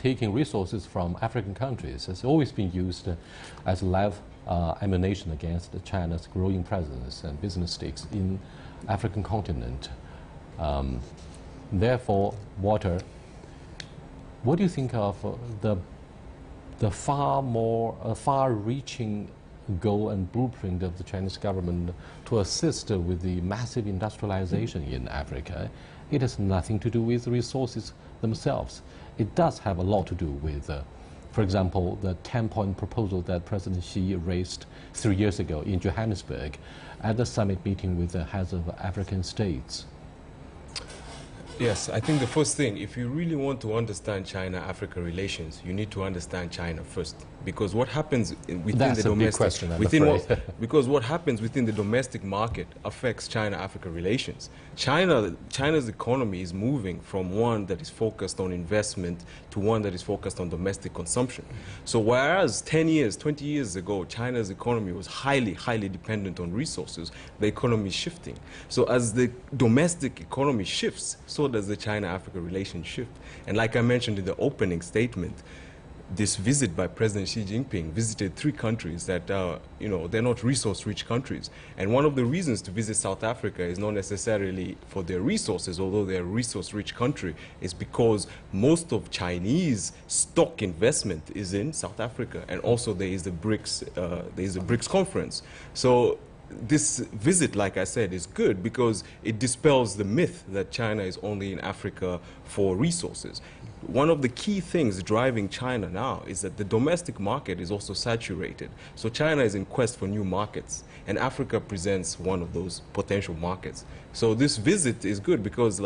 taking resources from African countries has always been used as live ammunition against China's growing presence and business stakes in African continent. Therefore, Walter, what do you think of the far-reaching goal and blueprint of the Chinese government to assist with the massive industrialization in Africa? It has nothing to do with the resources themselves. It does have a lot to do with, for example, the 10-point proposal that President Xi raised 3 years ago in Johannesburg at the summit meeting with the heads of African states. Yes, I think the first thing, if you really want to understand China-Africa relations, you need to understand China first. Because what happens within That's the a big domestic question, I'm afraid. because what happens within the domestic market affects China-Africa relations. China's economy is moving from one that is focused on investment to one that is focused on domestic consumption. So whereas 10 years, 20 years ago, China's economy was highly dependent on resources, the economy is shifting. So as the domestic economy shifts, so does the China-Africa relationship. And like I mentioned in the opening statement, this visit by President Xi Jinping visited 3 countries that, they're not resource-rich countries. And one of the reasons to visit South Africa is not necessarily for their resources, although they're a resource-rich country, is because most of Chinese stock investment is in South Africa. And also there is the BRICS conference. So this visit, like I said, is good because it dispels the myth that China is only in Africa for resources. One of the key things driving China now is that the domestic market is also saturated. So China is in quest for new markets, and Africa presents one of those potential markets. So this visit is good because,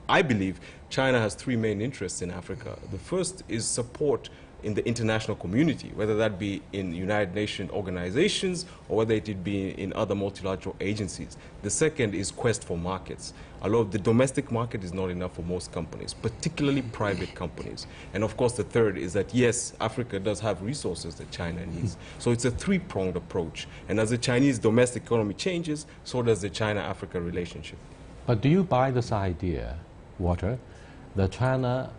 I believe China has 3 main interests in Africa. The first is support in the international community, whether that be in United Nations organizations or whether it be in other multilateral agencies. The second is quest for markets. Although the domestic market is not enough for most companies, particularly private companies. And of course the third is that yes, Africa does have resources that China needs. So it's a 3-pronged approach. And as the Chinese domestic economy changes, so does the China-Africa relationship. But do you buy this idea, Walter, that China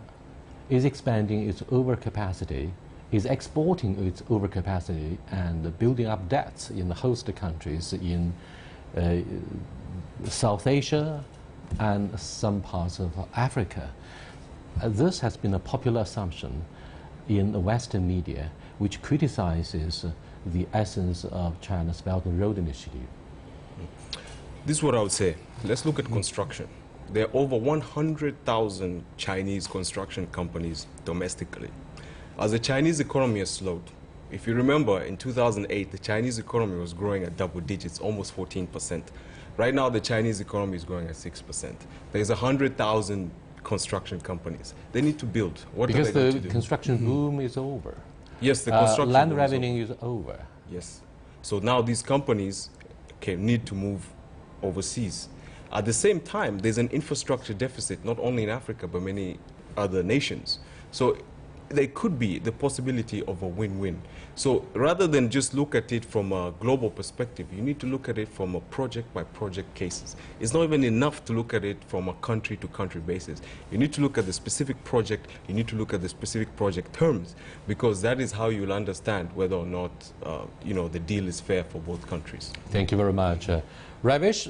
is expanding its overcapacity, is exporting its overcapacity and building up debts in the host countries in South Asia and some parts of Africa? This has been a popular assumption in the Western media, which criticizes the essence of China's Belt and Road Initiative. This is what I would say. Let's look at construction. There are over 100,000 Chinese construction companies domestically. As the Chinese economy has slowed, if you remember, in 2008, the Chinese economy was growing at double digits, almost 14%. Right now, the Chinese economy is growing at 6%. There's 100,000 construction companies. They need to build. What because are they going to do? The construction boom is over. Yes, the construction land boom revenue is over. Yes. So now these companies need to move overseas. At the same time, there's an infrastructure deficit, not only in Africa, but many other nations. So there could be the possibility of a win-win. So rather than just look at it from a global perspective, you need to look at it from a project-by-project cases. It's not even enough to look at it from a country-to-country basis. You need to look at the specific project, you need to look at the specific project terms, because that is how you'll understand whether or not the deal is fair for both countries. Thank you very much. Ravish?